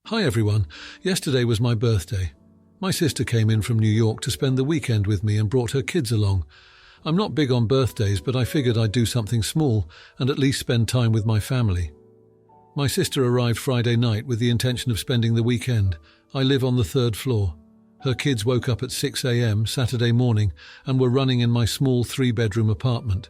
Hi everyone, yesterday was my birthday. My sister came in from New York to spend the weekend with me and brought her kids along. I'm not big on birthdays, but I figured I'd do something small and at least spend time with my family. My sister arrived Friday night with the intention of spending the weekend. I live on the 3rd floor. Her kids woke up at 6 a.m. Saturday morning and were running in my small 3-bedroom apartment.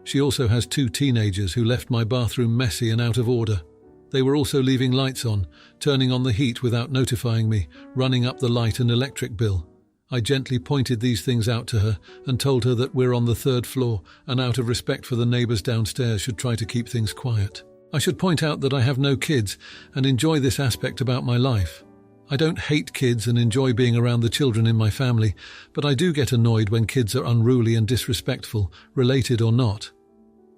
She also has 2 teenagers who left my bathroom messy and out of order. They were also leaving lights on, turning on the heat without notifying me, running up the light and electric bill. I gently pointed these things out to her and told her that we're on the 3rd floor and out of respect for the neighbours downstairs should try to keep things quiet. I should point out that I have no kids and enjoy this aspect about my life. I don't hate kids and enjoy being around the children in my family, but I do get annoyed when kids are unruly and disrespectful, related or not.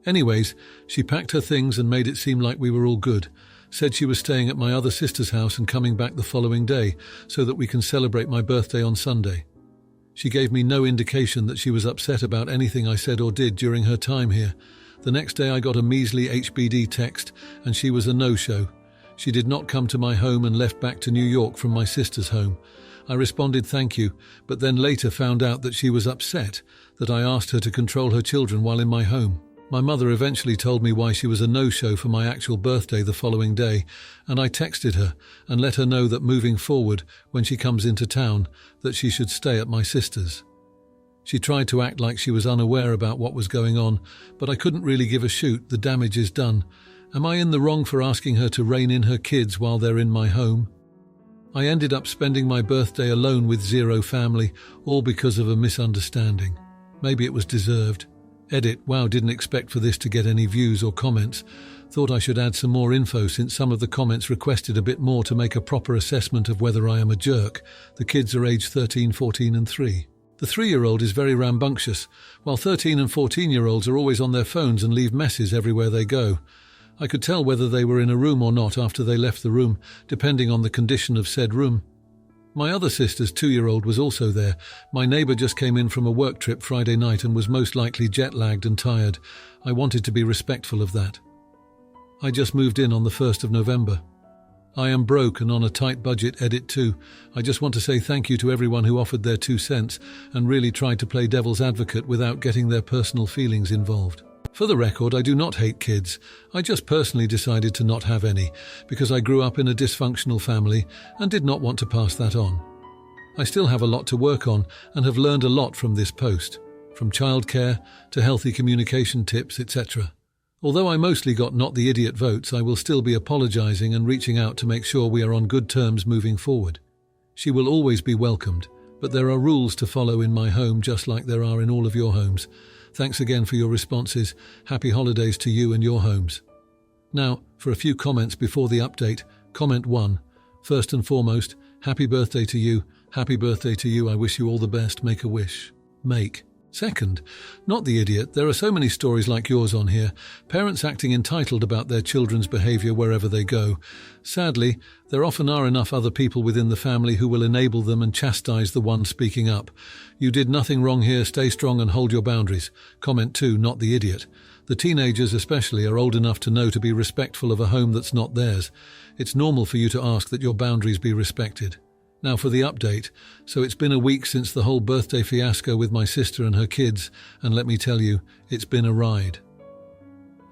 Anyways, she packed her things and made it seem like we were all good, said she was staying at my other sister's house and coming back the following day so that we can celebrate my birthday on Sunday. She gave me no indication that she was upset about anything I said or did during her time here. The next day I got a measly HBD text and she was a no-show. She did not come to my home and left back to New York from my sister's home. I responded thank you, but then later found out that she was upset that I asked her to control her children while in my home. My mother eventually told me why she was a no-show for my actual birthday the following day, and I texted her and let her know that moving forward, when she comes into town, that she should stay at my sister's. She tried to act like she was unaware about what was going on, but I couldn't really give a shoot. The damage is done. Am I in the wrong for asking her to rein in her kids while they're in my home? I ended up spending my birthday alone with zero family, all because of a misunderstanding. Maybe it was deserved. Edit, wow, didn't expect for this to get any views or comments. Thought I should add some more info since some of the comments requested a bit more to make a proper assessment of whether I am a jerk. The kids are aged 13, 14 and 3. The 3-year-old is very rambunctious, while 13 and 14-year-olds are always on their phones and leave messes everywhere they go. I could tell whether they were in a room or not after they left the room, depending on the condition of said room. My other sister's 2-year-old was also there. My neighbour just came in from a work trip Friday night and was most likely jet-lagged and tired. I wanted to be respectful of that. I just moved in on the 1st of November. I am broke and on a tight budget. Edit 2. I just want to say thank you to everyone who offered their 2 cents and really tried to play devil's advocate without getting their personal feelings involved. For the record, I do not hate kids. I just personally decided to not have any because I grew up in a dysfunctional family and did not want to pass that on. I still have a lot to work on and have learned a lot from this post, from childcare to healthy communication tips, etc. Although I mostly got not the idiot votes, I will still be apologizing and reaching out to make sure we are on good terms moving forward. She will always be welcomed, but there are rules to follow in my home just like there are in all of your homes. Thanks again for your responses. Happy holidays to you and your homes. Now, for a few comments before the update. Comment 1. First and foremost, happy birthday to you. Happy birthday to you. I wish you all the best. Make a wish. Make. Second, not the idiot. There are so many stories like yours on here. Parents acting entitled about their children's behaviour wherever they go. Sadly, there often are enough other people within the family who will enable them and chastise the one speaking up. You did nothing wrong here. Stay strong and hold your boundaries. Comment 2, not the idiot. The teenagers especially are old enough to know to be respectful of a home that's not theirs. It's normal for you to ask that your boundaries be respected. Now for the update. So it's been a week since the whole birthday fiasco with my sister and her kids, and let me tell you, it's been a ride.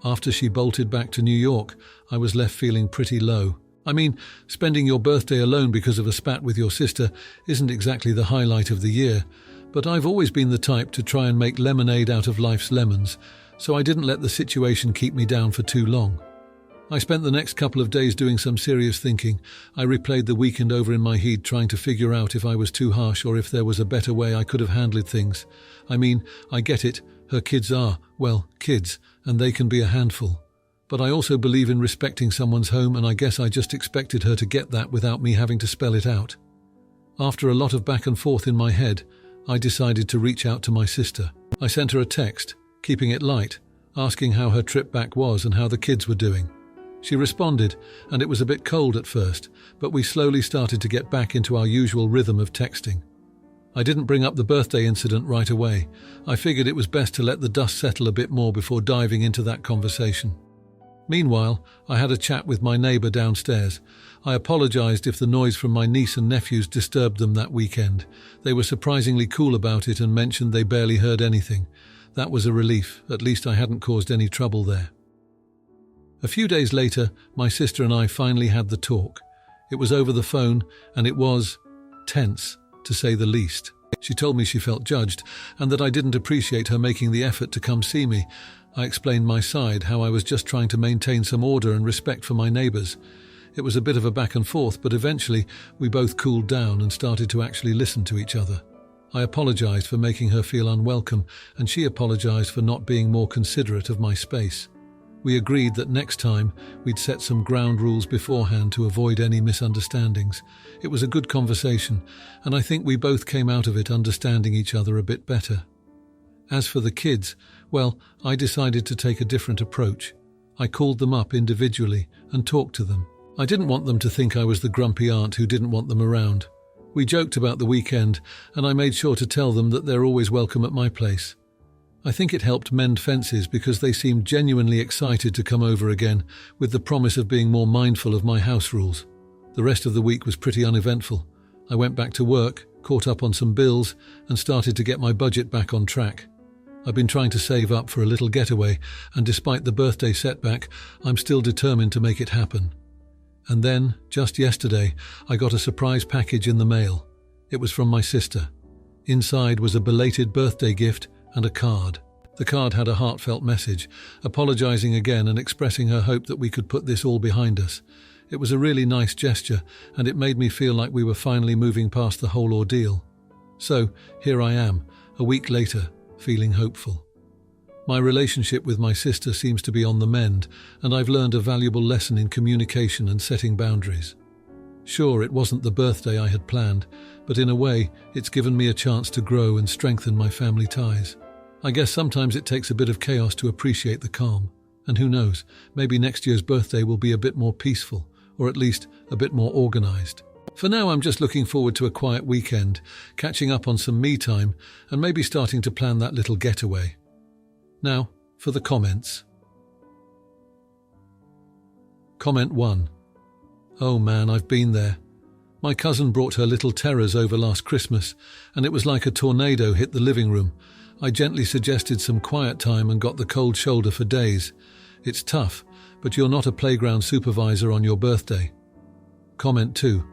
After she bolted back to New York, I was left feeling pretty low. I mean, spending your birthday alone because of a spat with your sister isn't exactly the highlight of the year, but I've always been the type to try and make lemonade out of life's lemons, so I didn't let the situation keep me down for too long. I spent the next couple of days doing some serious thinking. I replayed the weekend over in my head, trying to figure out if I was too harsh or if there was a better way I could have handled things. I mean, I get it. Her kids are, well, kids, and they can be a handful. But I also believe in respecting someone's home, and I guess I just expected her to get that without me having to spell it out. After a lot of back and forth in my head, I decided to reach out to my sister. I sent her a text, keeping it light, asking how her trip back was and how the kids were doing. She responded, and it was a bit cold at first, but we slowly started to get back into our usual rhythm of texting. I didn't bring up the birthday incident right away. I figured it was best to let the dust settle a bit more before diving into that conversation. Meanwhile, I had a chat with my neighbour downstairs. I apologised if the noise from my niece and nephews disturbed them that weekend. They were surprisingly cool about it and mentioned they barely heard anything. That was a relief. At least I hadn't caused any trouble there. A few days later, my sister and I finally had the talk. It was over the phone, and it was tense, to say the least. She told me she felt judged, and that I didn't appreciate her making the effort to come see me. I explained my side, how I was just trying to maintain some order and respect for my neighbours. It was a bit of a back and forth, but eventually we both cooled down and started to actually listen to each other. I apologised for making her feel unwelcome, and she apologised for not being more considerate of my space. We agreed that next time we'd set some ground rules beforehand to avoid any misunderstandings. It was a good conversation, and I think we both came out of it understanding each other a bit better. As for the kids, well, I decided to take a different approach. I called them up individually and talked to them. I didn't want them to think I was the grumpy aunt who didn't want them around. We joked about the weekend, and I made sure to tell them that they're always welcome at my place. I think it helped mend fences because they seemed genuinely excited to come over again, with the promise of being more mindful of my house rules. The rest of the week was pretty uneventful. I went back to work, caught up on some bills, and started to get my budget back on track. I've been trying to save up for a little getaway, and despite the birthday setback, I'm still determined to make it happen. And then, just yesterday, I got a surprise package in the mail. It was from my sister. Inside was a belated birthday gift and a card. The card had a heartfelt message, apologising again and expressing her hope that we could put this all behind us. It was a really nice gesture, and it made me feel like we were finally moving past the whole ordeal. So, here I am, a week later, feeling hopeful. My relationship with my sister seems to be on the mend, and I've learned a valuable lesson in communication and setting boundaries. Sure, it wasn't the birthday I had planned, but in a way, it's given me a chance to grow and strengthen my family ties. I guess sometimes it takes a bit of chaos to appreciate the calm. And who knows, maybe next year's birthday will be a bit more peaceful, or at least a bit more organised. For now, I'm just looking forward to a quiet weekend, catching up on some me time, and maybe starting to plan that little getaway. Now, for the comments. Comment 1. Oh man, I've been there. My cousin brought her little terrors over last Christmas, and it was like a tornado hit the living room. I gently suggested some quiet time and got the cold shoulder for days. It's tough, but you're not a playground supervisor on your birthday. Comment 2.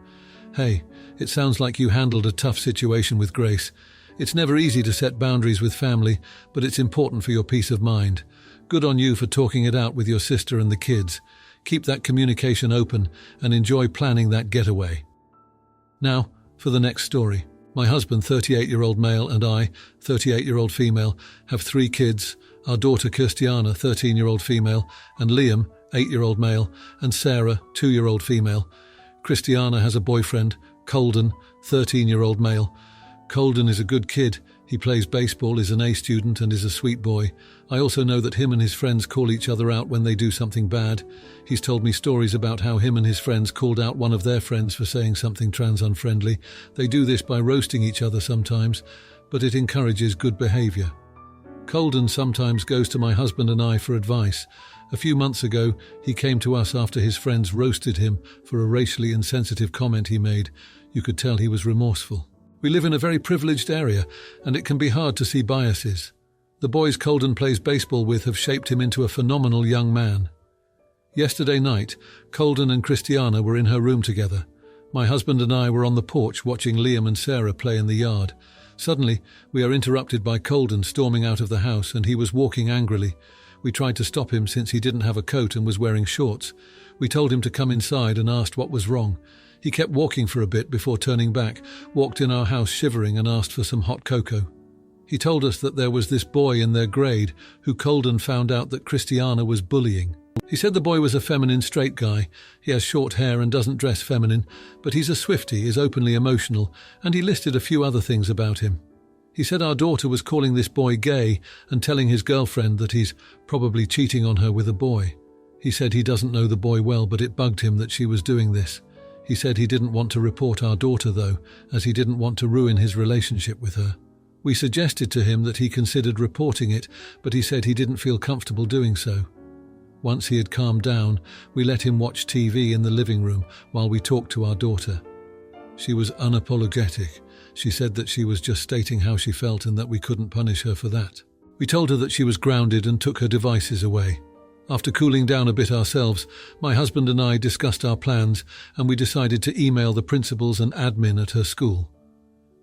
Hey, it sounds like you handled a tough situation with grace. It's never easy to set boundaries with family, but it's important for your peace of mind. Good on you for talking it out with your sister and the kids. Keep that communication open and enjoy planning that getaway. Now, for the next story. My husband, 38-year-old male, and I, 38-year-old female, have 3 kids, our daughter Christiana, 13-year-old female, and Liam, 8-year-old male, and Sarah, 2-year-old female. Christiana has a boyfriend, Colden, 13-year-old male. Colden is a good kid. He plays baseball, is an A student, and is a sweet boy. I also know that him and his friends call each other out when they do something bad. He's told me stories about how him and his friends called out one of their friends for saying something trans unfriendly. They do this by roasting each other sometimes, but it encourages good behaviour. Colden sometimes goes to my husband and I for advice. A few months ago, he came to us after his friends roasted him for a racially insensitive comment he made. You could tell he was remorseful. We live in a very privileged area, and it can be hard to see biases. The boys Colden plays baseball with have shaped him into a phenomenal young man. Yesterday night, Colden and Christiana were in her room together. My husband and I were on the porch watching Liam and Sarah play in the yard. Suddenly, we are interrupted by Colden storming out of the house, and he was walking angrily. We tried to stop him since he didn't have a coat and was wearing shorts. We told him to come inside and asked what was wrong. He kept walking for a bit before turning back, walked in our house shivering and asked for some hot cocoa. He told us that there was this boy in their grade who Colden found out that Christiana was bullying. He said the boy was a feminine straight guy. He has short hair and doesn't dress feminine, but he's a Swiftie, is openly emotional, and he listed a few other things about him. He said our daughter was calling this boy gay and telling his girlfriend that he's probably cheating on her with a boy. He said he doesn't know the boy well, but it bugged him that she was doing this. He said he didn't want to report our daughter, though, as he didn't want to ruin his relationship with her. We suggested to him that he considered reporting it, but he said he didn't feel comfortable doing so. Once he had calmed down, we let him watch TV in the living room while we talked to our daughter. She was unapologetic. She said that she was just stating how she felt and that we couldn't punish her for that. We told her that she was grounded and took her devices away. After cooling down a bit ourselves, my husband and I discussed our plans and we decided to email the principals and admin at her school.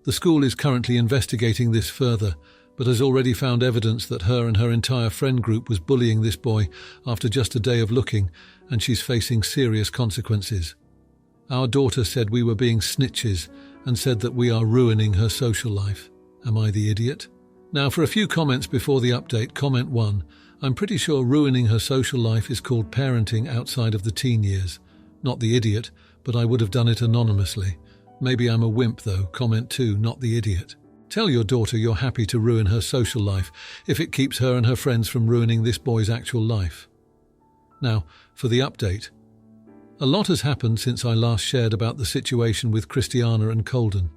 The school is currently investigating this further, but has already found evidence that her and her entire friend group was bullying this boy after just a day of looking, and she's facing serious consequences. Our daughter said we were being snitches and said that we are ruining her social life. Am I the idiot? Now for a few comments before the update. Comment 1. I'm pretty sure ruining her social life is called parenting outside of the teen years. Not the idiot, but I would have done it anonymously. Maybe I'm a wimp though. Comment 2. Not the idiot. Tell your daughter you're happy to ruin her social life if it keeps her and her friends from ruining this boy's actual life. Now, for the update. A lot has happened since I last shared about the situation with Christiana and Colden.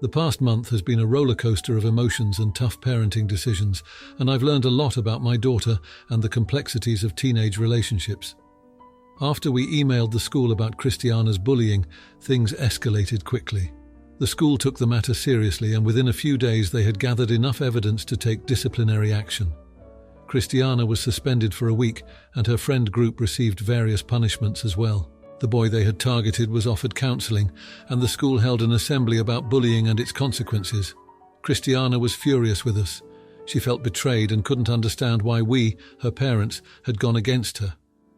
The past month has been a roller coaster of emotions and tough parenting decisions, and I've learned a lot about my daughter and the complexities of teenage relationships. After we emailed the school about Christiana's bullying, things escalated quickly. The school took the matter seriously, and within a few days they had gathered enough evidence to take disciplinary action. Christiana was suspended for a week, and her friend group received various punishments as well. The boy they had targeted was offered counselling, and the school held an assembly about bullying and its consequences. Christiana was furious with us. She felt betrayed and couldn't understand why we, her parents, had gone against her.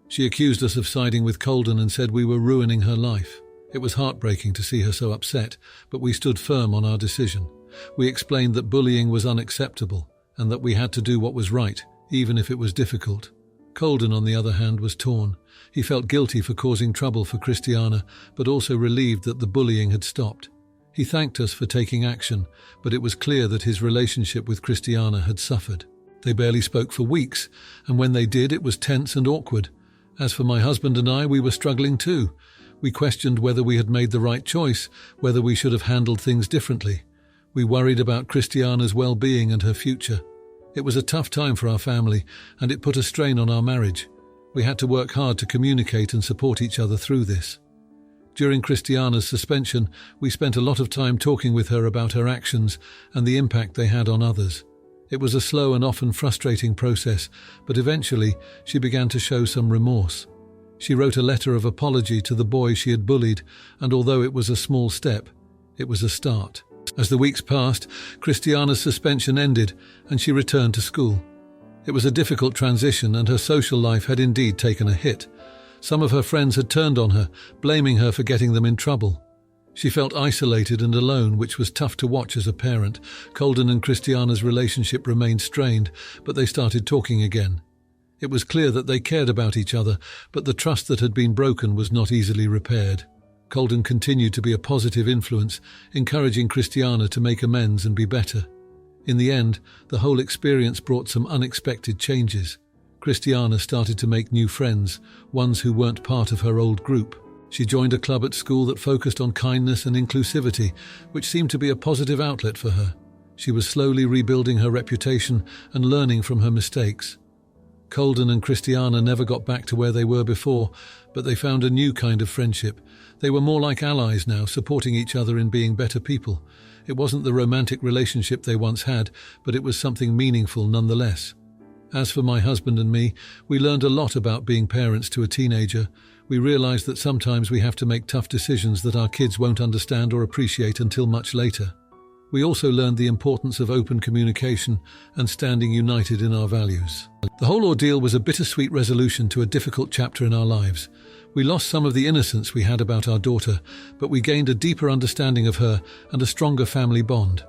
She accused us of siding with Colden and said we were ruining her life. It was heartbreaking to see her so upset, but we stood firm on our decision. We explained that bullying was unacceptable and that we had to do what was right, even if it was difficult. Colden, on the other hand, was torn. He felt guilty for causing trouble for Christiana, but also relieved that the bullying had stopped. He thanked us for taking action, but it was clear that his relationship with Christiana had suffered. They barely spoke for weeks, and when they did, it was tense and awkward. As for my husband and I, we were struggling too. We questioned whether we had made the right choice, whether we should have handled things differently. We worried about Christiana's well-being and her future. It was a tough time for our family, and it put a strain on our marriage. We had to work hard to communicate and support each other through this. During Christiana's suspension, we spent a lot of time talking with her about her actions and the impact they had on others. It was a slow and often frustrating process, but eventually she began to show some remorse. She wrote a letter of apology to the boy she had bullied, and although it was a small step, it was a start. As the weeks passed, Christiana's suspension ended, and she returned to school. It was a difficult transition, and her social life had indeed taken a hit. Some of her friends had turned on her, blaming her for getting them in trouble. She felt isolated and alone, which was tough to watch as a parent. Colden and Christiana's relationship remained strained, but they started talking again. It was clear that they cared about each other, but the trust that had been broken was not easily repaired. Colden continued to be a positive influence, encouraging Christiana to make amends and be better. In the end, the whole experience brought some unexpected changes. Christiana started to make new friends, ones who weren't part of her old group. She joined a club at school that focused on kindness and inclusivity, which seemed to be a positive outlet for her. She was slowly rebuilding her reputation and learning from her mistakes. Colden and Christiana never got back to where they were before, but they found a new kind of friendship. They were more like allies now, supporting each other in being better people. It wasn't the romantic relationship they once had, but it was something meaningful nonetheless. As for my husband and me, we learned a lot about being parents to a teenager. We realized that sometimes we have to make tough decisions that our kids won't understand or appreciate until much later. We also learned the importance of open communication and standing united in our values. The whole ordeal was a bittersweet resolution to a difficult chapter in our lives. We lost some of the innocence we had about our daughter, but we gained a deeper understanding of her and a stronger family bond.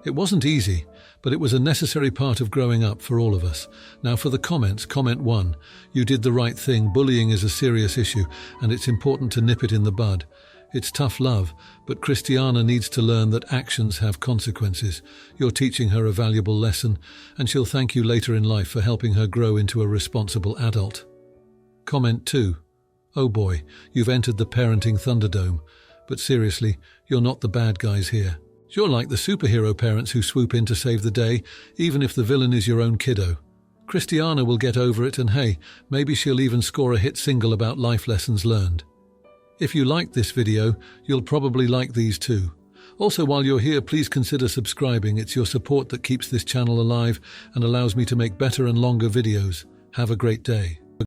It wasn't easy, but it was a necessary part of growing up for all of us. Now for the comments. Comment 1. You did the right thing. Bullying is a serious issue, and it's important to nip it in the bud. It's tough love, but Christiana needs to learn that actions have consequences. You're teaching her a valuable lesson, and she'll thank you later in life for helping her grow into a responsible adult. Comment 2. Oh boy, you've entered the parenting Thunderdome. But seriously, you're not the bad guys here. You're like the superhero parents who swoop in to save the day, even if the villain is your own kiddo. Christiana will get over it, and hey, maybe she'll even score a hit single about life lessons learned. If you liked this video, you'll probably like these too. Also, while you're here, please consider subscribing. It's your support that keeps this channel alive and allows me to make better and longer videos. Have a great day.